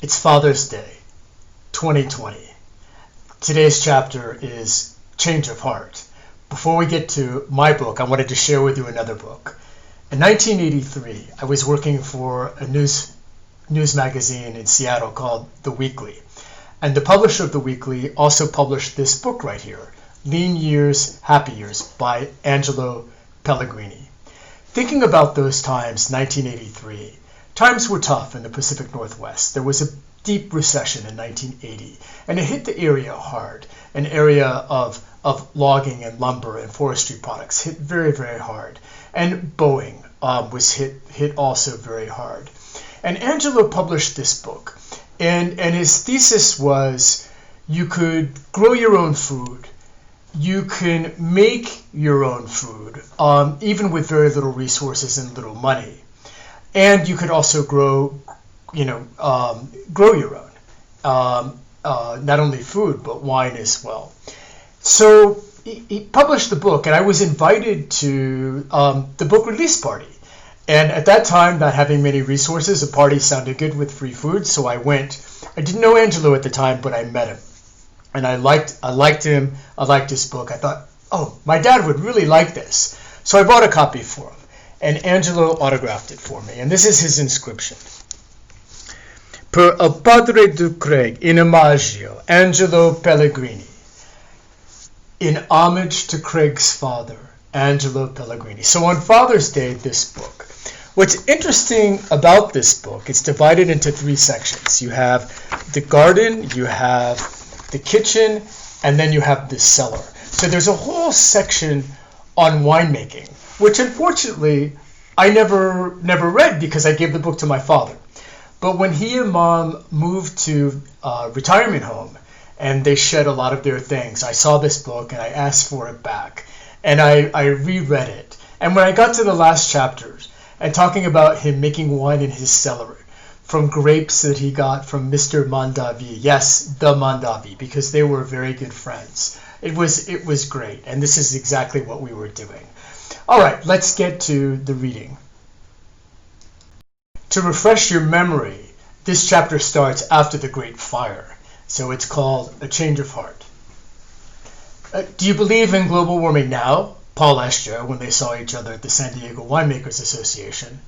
It's Father's Day, 2020. Today's chapter is Change of Heart. Before we get to my book, I wanted to share with you another book. In 1983, I was working for a news magazine in Seattle called The Weekly. And the publisher of The Weekly also published this book right here, Lean Years, Happy Years by Angelo Pellegrini. Thinking about those times, 1983, times were tough in the Pacific Northwest. There was a deep recession in 1980, and it hit the area hard. An area of logging and lumber and forestry products hit very, very hard. And Boeing was hit also very hard. And Angelo published this book, and his thesis was you could grow your own food. You can make your own food, even with very little resources and little money. And you could also grow your own, not only food, but wine as well. So he published the book, and I was invited to the book release party. And at that time, not having many resources, a party sounded good with free food, so I went. I didn't know Angelo at the time, but I met him. And I liked him, I liked his book. I thought, oh, my dad would really like this. So I bought a copy for him. And Angelo autographed it for me. And this is his inscription. Per il padre di Craig, in omaggio, Angelo Pellegrini. In homage to Craig's father, Angelo Pellegrini. So on Father's Day, this book. What's interesting about this book, it's divided into three sections. You have the garden, you have the kitchen, and then you have the cellar. So there's a whole section on winemaking, which unfortunately I never read because I gave the book to my father. But when he and Mom moved to a retirement home and they shed a lot of their things, I saw this book and I asked for it back. And I reread it. And when I got to the last chapters and talking about him making wine in his cellar from grapes that he got from Mr. Mondavi, yes, the Mondavi, because they were very good friends. It was great, and this is exactly what we were doing. All right, let's get to the reading. To refresh your memory, this chapter starts after the Great Fire, so it's called A Change of Heart. Do you believe in global warming now? Paul asked Joe when they saw each other at the San Diego Winemakers Association.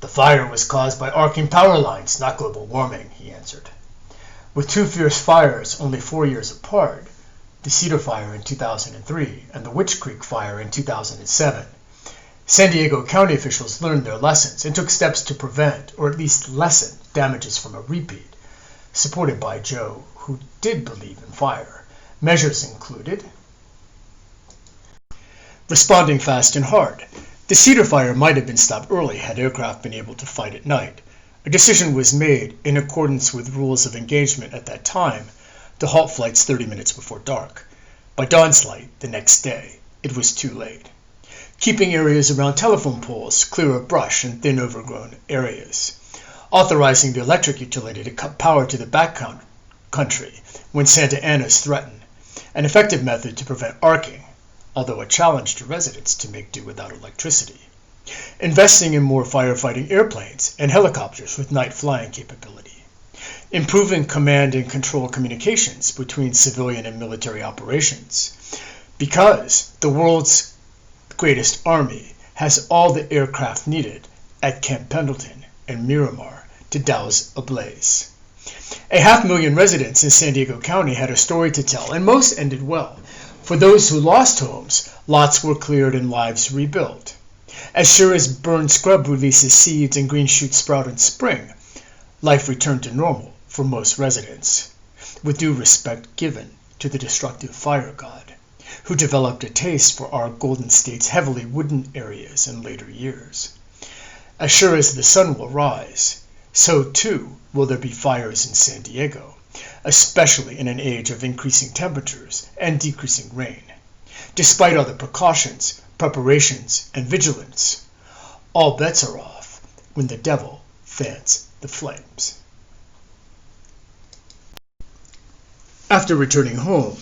The fire was caused by arcing power lines, not global warming, he answered. With two fierce fires only 4 years apart, the Cedar Fire in 2003 and the Witch Creek Fire in 2007, San Diego County officials learned their lessons and took steps to prevent, or at least lessen, damages from a repeat, supported by Joe, who did believe in fire. Measures included responding fast and hard. The Cedar Fire might have been stopped early had aircraft been able to fight at night. A decision was made, in accordance with rules of engagement at that time, to halt flights 30 minutes before dark. By dawn's light, the next day, it was too late. Keeping areas around telephone poles clear of brush and thin overgrown areas. Authorizing the electric utility to cut power to the back country when Santa Ana's threatened. An effective method to prevent arcing, although a challenge to residents to make do without electricity. Investing in more firefighting airplanes and helicopters with night flying capability. Improving command and control communications between civilian and military operations. Because the world's greatest army has all the aircraft needed at Camp Pendleton and Miramar to douse a blaze. 500,000 residents in San Diego County had a story to tell, and most ended well. For those who lost homes, lots were cleared and lives rebuilt. As sure as burned scrub releases seeds and green shoots sprout in spring, life returned to normal for most residents, with due respect given to the destructive fire god, who developed a taste for our Golden State's heavily wooded areas in later years. As sure as the sun will rise, so too will there be fires in San Diego, especially in an age of increasing temperatures and decreasing rain. Despite all the precautions, preparations, and vigilance, all bets are off when the devil fans the flames. After returning home,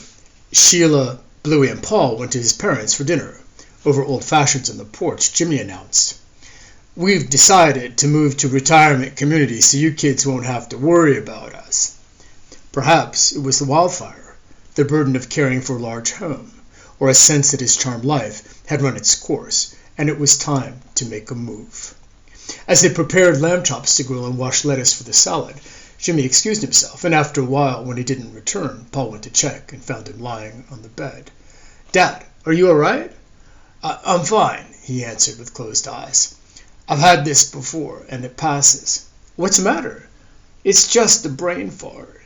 Sheila, Bluey, and Paul went to his parents for dinner. Over old fashions on the porch, Jimmy announced, We've decided to move to retirement community so you kids won't have to worry about us. Perhaps it was the wildfire, the burden of caring for a large home, or a sense that his charmed life had run its course, and it was time to make a move. As they prepared lamb chops to grill and washed lettuce for the salad, Jimmy excused himself, and after a while, when he didn't return, Paul went to check and found him lying on the bed. "Dad, are you all right?" I'm fine," he answered with closed eyes. "I've had this before, and it passes." "What's the matter?" "It's just a brain fart."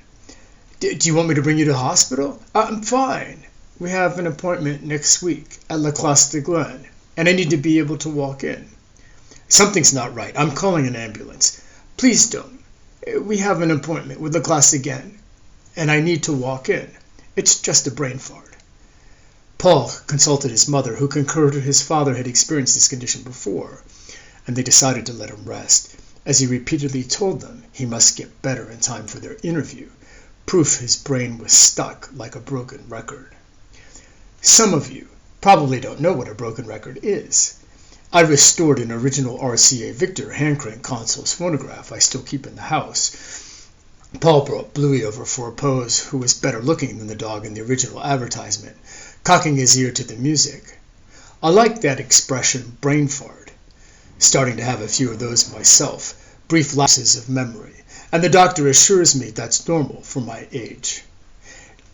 Do you want me to bring you to the hospital?" "I'm fine. We have an appointment next week at La Classe de Glen, and I need to be able to walk in." "Something's not right. I'm calling an ambulance." "Please don't. We have an appointment with La Classe again, and I need to walk in. It's just a brain fart." Paul consulted his mother, who concurred his father had experienced this condition before, and they decided to let him rest, as he repeatedly told them he must get better in time for their interview, proof his brain was stuck like a broken record. Some of you probably don't know what a broken record is. I restored an original RCA Victor hand-crank console's phonograph I still keep in the house. Paul brought Bluey over for a pose, who was better looking than the dog in the original advertisement, cocking his ear to the music. I like that expression, brain fart. Starting to have a few of those myself, brief lapses of memory, and the doctor assures me that's normal for my age.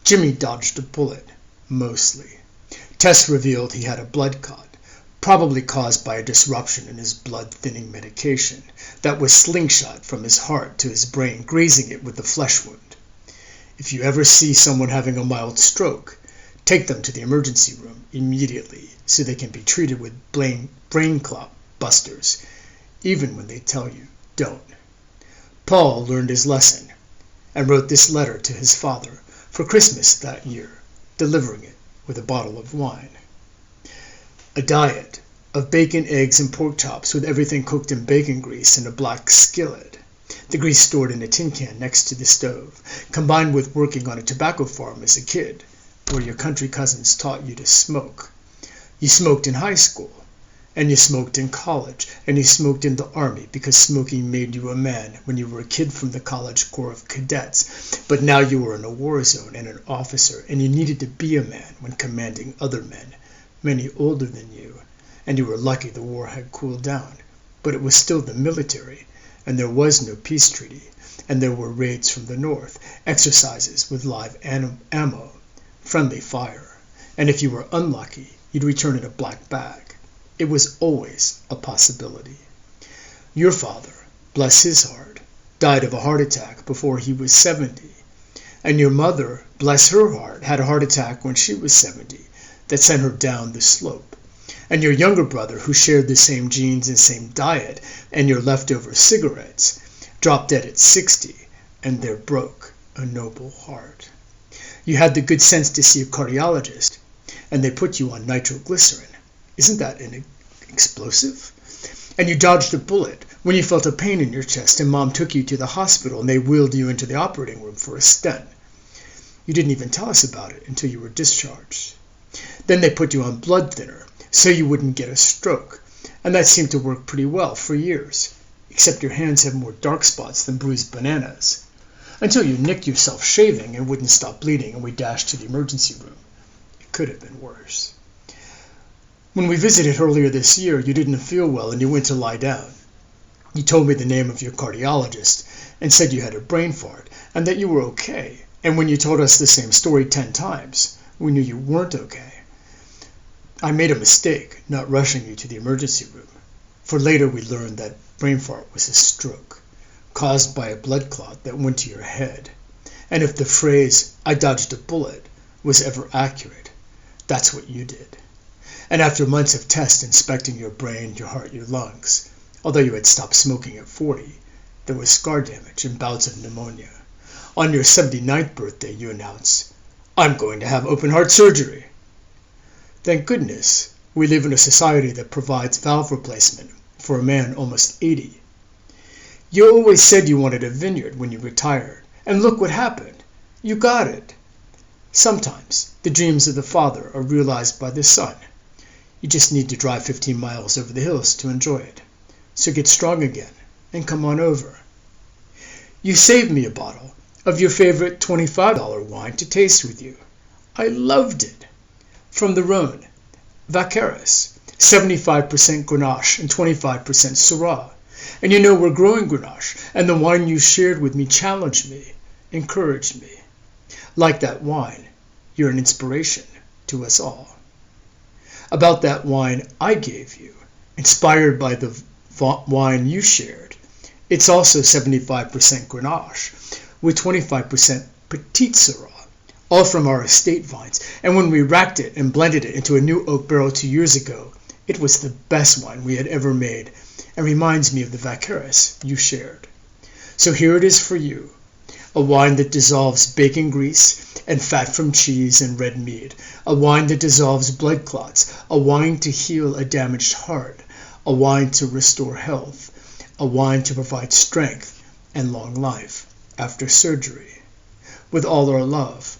Jimmy dodged a bullet, mostly. Tests revealed he had a blood clot, probably caused by a disruption in his blood-thinning medication that was slingshot from his heart to his brain, grazing it with a flesh wound. If you ever see someone having a mild stroke, take them to the emergency room immediately so they can be treated with brain clot busters, even when they tell you don't. Paul learned his lesson and wrote this letter to his father for Christmas that year, delivering it with a bottle of wine. A diet of bacon, eggs, and pork chops with everything cooked in bacon grease in a black skillet, the grease stored in a tin can next to the stove, combined with working on a tobacco farm as a kid, where your country cousins taught you to smoke. You smoked in high school, and you smoked in college, and you smoked in the army because smoking made you a man when you were a kid from the College Corps of Cadets, but now you were in a war zone and an officer, and you needed to be a man when commanding other men, many older than you, and you were lucky the war had cooled down, but it was still the military, and there was no peace treaty, and there were raids from the north, exercises with live ammo, friendly fire, and if you were unlucky, you'd return in a black bag. It was always a possibility. Your father, bless his heart, died of a heart attack before he was 70, and your mother, bless her heart, had a heart attack when she was 70 that sent her down the slope, and your younger brother, who shared the same genes and same diet and your leftover cigarettes, dropped dead at 60, and there broke a noble heart. You had the good sense to see a cardiologist, and they put you on nitroglycerin. Isn't that an explosive? And you dodged a bullet when you felt a pain in your chest, and Mom took you to the hospital, and they wheeled you into the operating room for a stent. You didn't even tell us about it until you were discharged. Then they put you on blood thinner so you wouldn't get a stroke, and that seemed to work pretty well for years, except your hands have more dark spots than bruised bananas, until you nicked yourself shaving and wouldn't stop bleeding, and we dashed to the emergency room. It could have been worse. When we visited earlier this year, you didn't feel well and you went to lie down. You told me the name of your cardiologist and said you had a brain fart and that you were okay, and when you told us the same story 10 times, we knew you weren't okay. I made a mistake not rushing you to the emergency room, for later we learned that brain fart was a stroke, caused by a blood clot that went to your head. And if the phrase, "I dodged a bullet," was ever accurate, that's what you did. And after months of tests inspecting your brain, your heart, your lungs, although you had stopped smoking at 40, there was scar damage and bouts of pneumonia. On your 79th birthday, you announced, "I'm going to have open heart surgery." Thank goodness we live in a society that provides valve replacement for a man almost 80. You always said you wanted a vineyard when you retired, and look what happened. You got it. Sometimes the dreams of the father are realized by the son. You just need to drive 15 miles over the hills to enjoy it. so get strong again and come on over. You saved me a bottle of your favorite $25 wine to taste with you. I loved it. From the Rhone, Vacheris, 75% Grenache and 25% Syrah. And you know we're growing Grenache, and the wine you shared with me challenged me, encouraged me. Like that wine, you're an inspiration to us all. About that wine I gave you, inspired by the wine you shared, it's also 75% Grenache, with 25% Petite Syrah, all from our estate vines. And when we racked it and blended it into a new oak barrel 2 years ago, it was the best wine we had ever made, and reminds me of the Vacheris you shared. So here it is for you, a wine that dissolves bacon grease and fat from cheese and red meat, a wine that dissolves blood clots, a wine to heal a damaged heart, a wine to restore health, a wine to provide strength and long life after surgery. With all our love,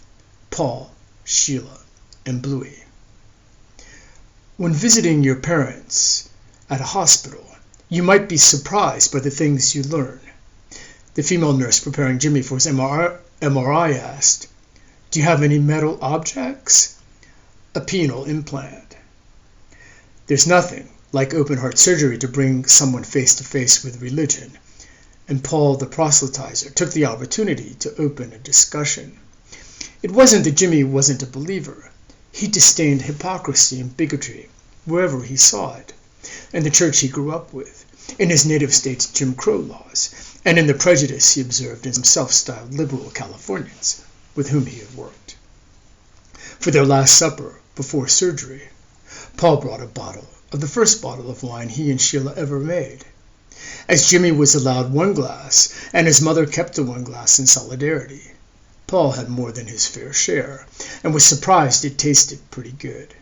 Paul, Sheila, and Bluey. When visiting your parents at a hospital, you might be surprised by the things you learn. The female nurse preparing Jimmy for his MRI asked, "Do you have any metal objects?" "A penile implant." There's nothing like open heart surgery to bring someone face to face with religion, and Paul the proselytizer took the opportunity to open a discussion. It wasn't that Jimmy wasn't a believer. He disdained hypocrisy and bigotry wherever he saw it, in the church he grew up with, in his native state's Jim Crow laws, and in the prejudice he observed in some self-styled liberal Californians with whom he had worked. For their Last Supper, before surgery, Paul brought a bottle of the first bottle of wine he and Sheila ever made. As Jimmy was allowed one glass, and his mother kept the one glass in solidarity, Paul had more than his fair share, and was surprised it tasted pretty good.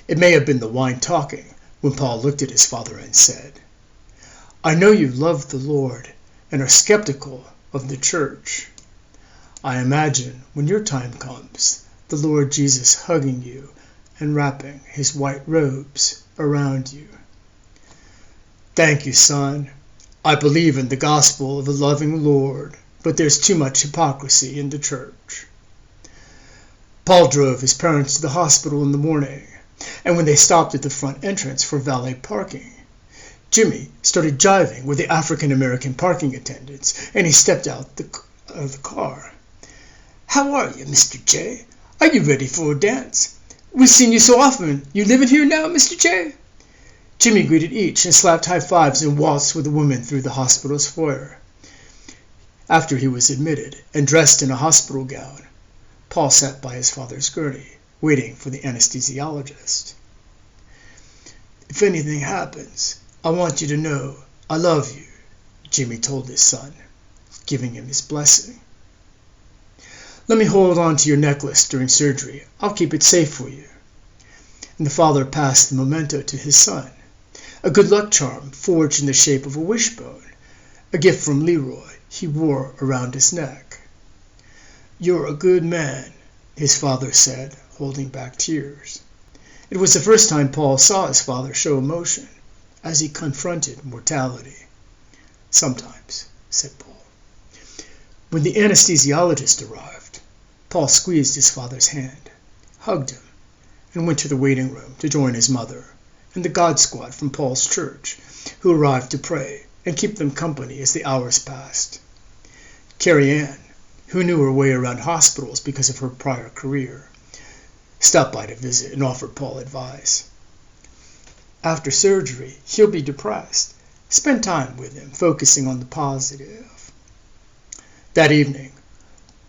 It may have been the wine talking when Paul looked at his father and said, "I know you love the Lord and are skeptical of the church. I imagine when your time comes, the Lord Jesus hugging you and wrapping his white robes around you." "Thank you, son. I believe in the gospel of a loving Lord, but there's too much hypocrisy in the church." Paul drove his parents to the hospital in the morning, and when they stopped at the front entrance for valet parking, Jimmy started jiving with the African-American parking attendants, and he stepped out of the car. "How are you, Mr. J? Are you ready for a dance? We've seen you so often. You living here now, Mr. J?" Jimmy greeted each and slapped high fives and waltzed with the women through the hospital's foyer. After he was admitted and dressed in a hospital gown, Paul sat by his father's gurney, waiting for the anesthesiologist. "If anything happens, I want you to know I love you," Jimmy told his son, giving him his blessing. "Let me hold on to your necklace during surgery. I'll keep it safe for you." And the father passed the memento to his son, a good luck charm forged in the shape of a wishbone, a gift from Leroy he wore around his neck. "You're a good man," his father said, holding back tears. It was the first time Paul saw his father show emotion as he confronted mortality. "Sometimes," said Paul. When the anesthesiologist arrived, Paul squeezed his father's hand, hugged him, and went to the waiting room to join his mother and the God Squad from Paul's church, who arrived to pray and keep them company as the hours passed. Carrie Ann, who knew her way around hospitals because of her prior career, stopped by to visit and offered Paul advice. "After surgery, he'll be depressed. Spend time with him, focusing on the positive." That evening,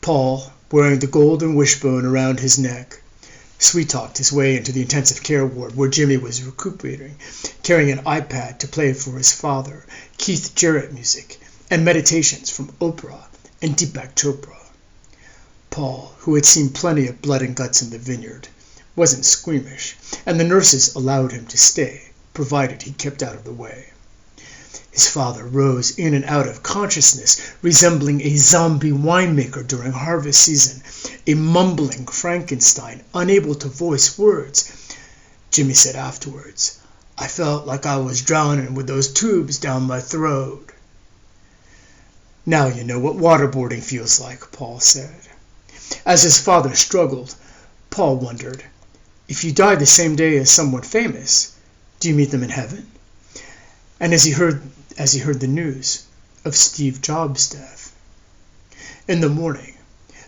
Paul, wearing the golden wishbone around his neck, sweet-talked his way into the intensive care ward where Jimmy was recuperating, carrying an iPad to play for his father, Keith Jarrett music, and meditations from Oprah and Deepak Chopra. Paul, who had seen plenty of blood and guts in the vineyard, wasn't squeamish, and the nurses allowed him to stay, provided he kept out of the way. His father rose in and out of consciousness, resembling a zombie winemaker during harvest season, a mumbling Frankenstein, unable to voice words. Jimmy said afterwards, I felt like I was drowning with those tubes down my throat. Now you know what waterboarding feels like, Paul said. As his father struggled, Paul wondered, if you die the same day as someone famous, do you meet them in heaven? And as he heard the news of Steve Jobs' death. In the morning,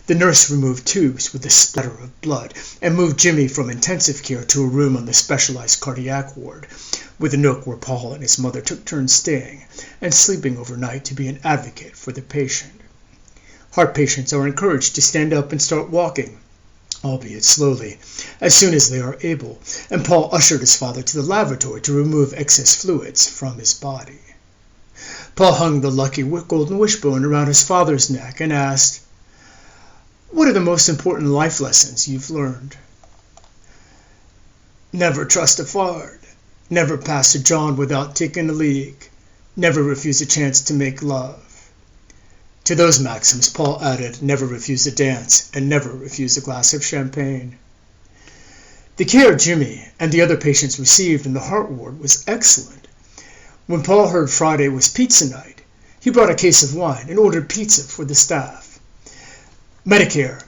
the nurse removed tubes with a splatter of blood and moved Jimmy from intensive care to a room on the specialized cardiac ward, with a nook where Paul and his mother took turns staying and sleeping overnight to be an advocate for the patient. Heart patients are encouraged to stand up and start walking, albeit slowly, as soon as they are able, and Paul ushered his father to the lavatory to remove excess fluids from his body. Paul hung the lucky golden wishbone around his father's neck and asked, "What are the most important life lessons you've learned?" "Never trust a fart. Never pass a John without taking a leak. Never refuse a chance to make love." To those maxims, Paul added, "Never refuse a dance, and never refuse a glass of champagne." The care Jimmy and the other patients received in the heart ward was excellent. When Paul heard Friday was pizza night, he brought a case of wine and ordered pizza for the staff. Medicare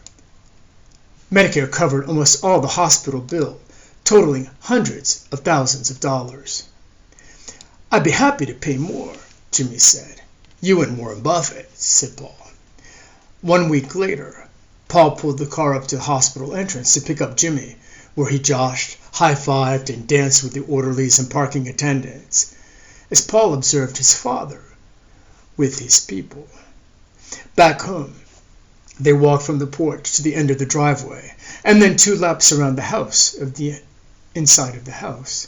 covered almost all the hospital bill, totaling hundreds of thousands of dollars. "I'd be happy to pay more," Jimmy said. "You and Warren Buffett," said Paul. 1 week later, Paul pulled the car up to the hospital entrance to pick up Jimmy, where he joshed, high-fived, and danced with the orderlies and parking attendants, as Paul observed his father with his people. Back home, they walked from the porch to the end of the driveway, and then 2 laps around the house of the inside of the house,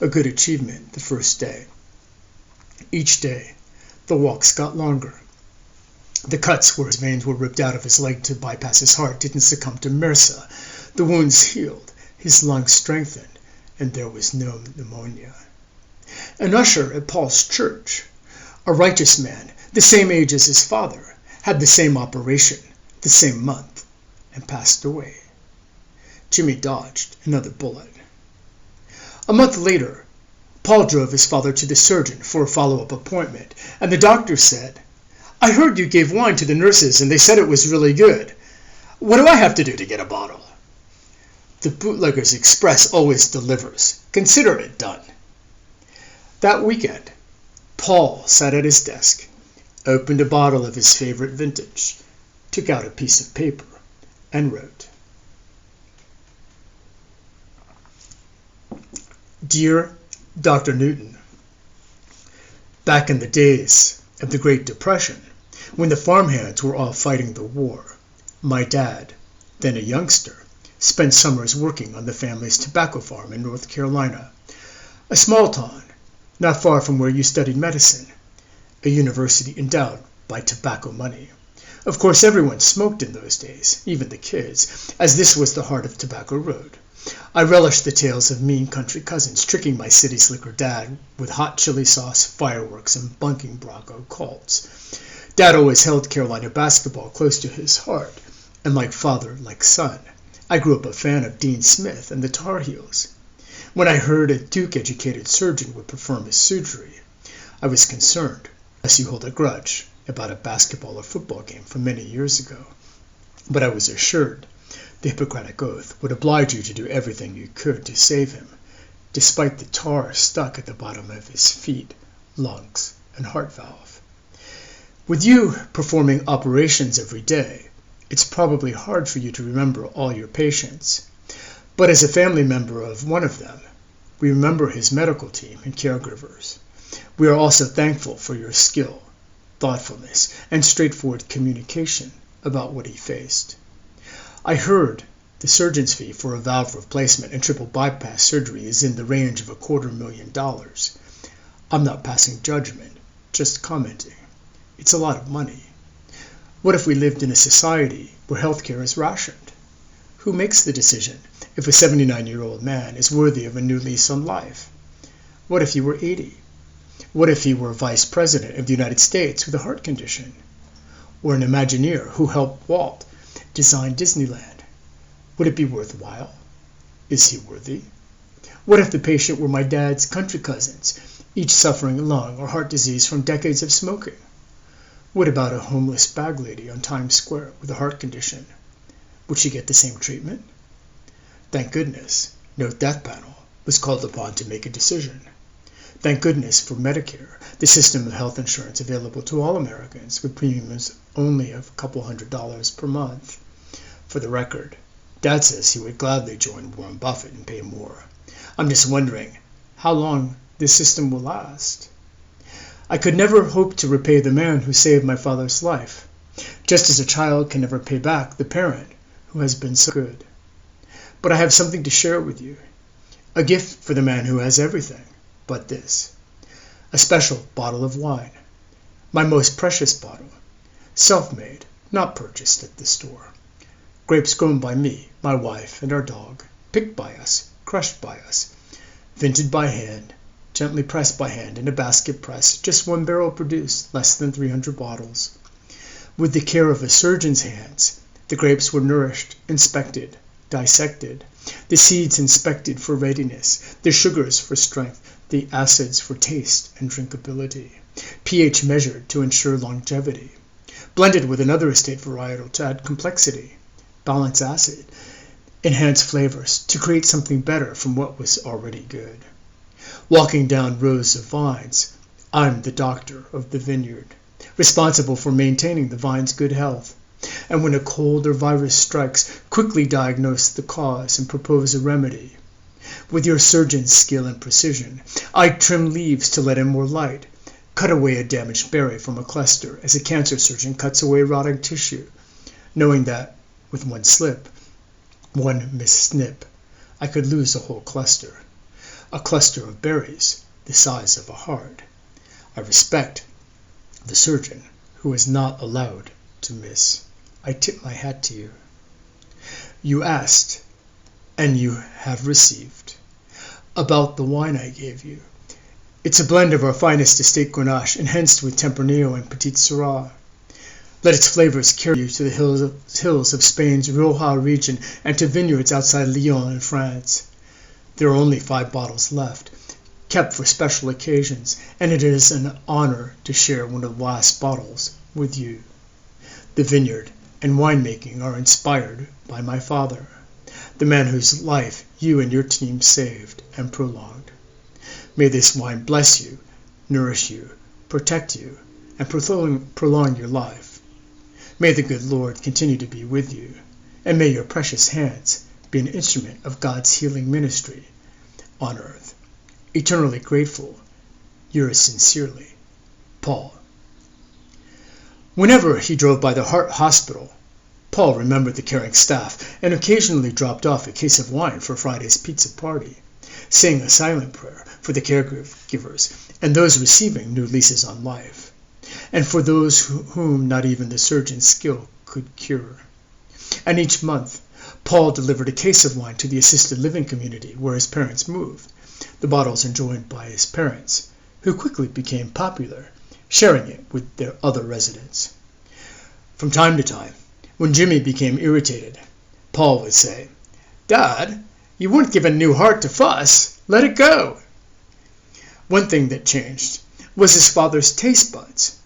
a good achievement the first day. Each day, the walks got longer. The cuts where his veins were ripped out of his leg to bypass his heart didn't succumb to MRSA. The wounds healed, his lungs strengthened, and there was no pneumonia. An usher at Paul's church, a righteous man, the same age as his father, had the same operation, the same month, and passed away. Jimmy dodged another bullet. A month later, Paul drove his father to the surgeon for a follow-up appointment, and the doctor said, "I heard you gave wine to the nurses and they said it was really good. What do I have to do to get a bottle?" "The Bootleggers Express always delivers. Consider it done." That weekend, Paul sat at his desk, opened a bottle of his favorite vintage, took out a piece of paper, and wrote, "Dear Dr. Newton, back in the days of the Great Depression, when the farmhands were all fighting the war, my dad, then a youngster, spent summers working on the family's tobacco farm in North Carolina, a small town not far from where you studied medicine, a university endowed by tobacco money. Of course, everyone smoked in those days, even the kids, as this was the heart of Tobacco Road. I relished the tales of mean country cousins tricking my city slicker dad with hot chili sauce, fireworks, and bunking Bronco Colts. Dad always held Carolina basketball close to his heart, and like father, like son, I grew up a fan of Dean Smith and the Tar Heels. When I heard a Duke-educated surgeon would perform his surgery, I was concerned, lest you hold a grudge about a basketball or football game from many years ago. But I was assured the Hippocratic Oath would oblige you to do everything you could to save him, despite the tar stuck at the bottom of his feet, lungs, and heart valve. With you performing operations every day, it's probably hard for you to remember all your patients. But as a family member of one of them, we remember his medical team and caregivers. We are also thankful for your skill, thoughtfulness, and straightforward communication about what he faced. I heard the surgeon's fee for a valve replacement and triple bypass surgery is in the range of $250,000. I'm not passing judgment, just commenting. It's a lot of money. What if we lived in a society where healthcare is rationed? Who makes the decision if a 79-year-old man is worthy of a new lease on life? What if he were 80? What if he were Vice President of the United States with a heart condition? Or an Imagineer who helped Walt design Disneyland? Would it be worthwhile? Is he worthy? What if the patient were my dad's country cousins, each suffering lung or heart disease from decades of smoking? What about a homeless bag lady on Times Square with a heart condition? Would she get the same treatment? Thank goodness, no death panel was called upon to make a decision. Thank goodness for Medicare, the system of health insurance available to all Americans with premiums only of a couple $100 per month. For the record, Dad says he would gladly join Warren Buffett and pay more. I'm just wondering how long this system will last. I could never hope to repay the man who saved my father's life, just as a child can never pay back the parent who has been so good. But I have something to share with you, a gift for the man who has everything but this, a special bottle of wine, my most precious bottle, self-made, not purchased at the store. Grapes grown by me, my wife, and our dog, picked by us, crushed by us, vented by hand, gently pressed by hand in a basket press, just one barrel produced, less than 300 bottles. With the care of a surgeon's hands, the grapes were nourished, inspected, dissected, the seeds inspected for readiness, the sugars for strength, the acids for taste and drinkability, pH measured to ensure longevity, blended with another estate varietal to add complexity, balance acid, enhance flavors, to create something better from what was already good. Walking down rows of vines, I'm the doctor of the vineyard, responsible for maintaining the vine's good health. And when a cold or virus strikes, quickly diagnose the cause and propose a remedy. With your surgeon's skill and precision, I trim leaves to let in more light, cut away a damaged berry from a cluster as a cancer surgeon cuts away rotting tissue, knowing that, with one slip, one missnip, I could lose a whole cluster, a cluster of berries the size of a heart. I respect the surgeon who is not allowed to miss. I tip my hat to you. You asked, and you have received, about the wine I gave you. It's a blend of our finest estate Grenache, enhanced with Tempranillo and Petit Syrah. Let its flavors carry you to the hills of Spain's Rioja region and to vineyards outside Lyon in France. There are only 5 bottles left, kept for special occasions, and it is an honor to share one of the last bottles with you. The vineyard and winemaking are inspired by my father, the man whose life you and your team saved and prolonged. May this wine bless you, nourish you, protect you, and prolong your life. May the good Lord continue to be with you, and may your precious hands be an instrument of God's healing ministry on earth. Eternally grateful, yours sincerely, Paul. Whenever he drove by the Heart Hospital, Paul remembered the caring staff and occasionally dropped off a case of wine for Friday's pizza party, saying a silent prayer for the caregivers and those receiving new leases on life, and for those whom not even the surgeon's skill could cure. And each month, Paul delivered a case of wine to the assisted living community where his parents moved, the bottles enjoyed by his parents, who quickly became popular, sharing it with their other residents. From time to time, when Jimmy became irritated, Paul would say, "Dad, you weren't given a new heart to fuss. Let it go." One thing that changed was his father's taste buds,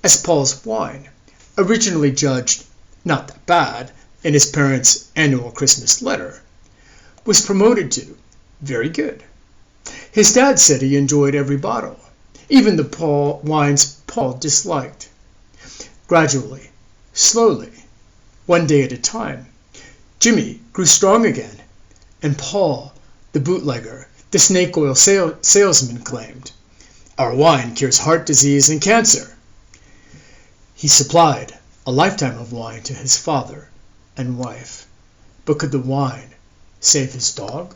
as Paul's wine, originally judged not that bad in his parents' annual Christmas letter, was promoted to very good. His dad said he enjoyed every bottle, even the wines Paul disliked. Gradually, slowly, one day at a time, Jimmy grew strong again, and Paul, the bootlegger, the snake oil salesman, claimed, "Our wine cures heart disease and cancer." He supplied a lifetime of wine to his father and wife, but could the wine save his dog?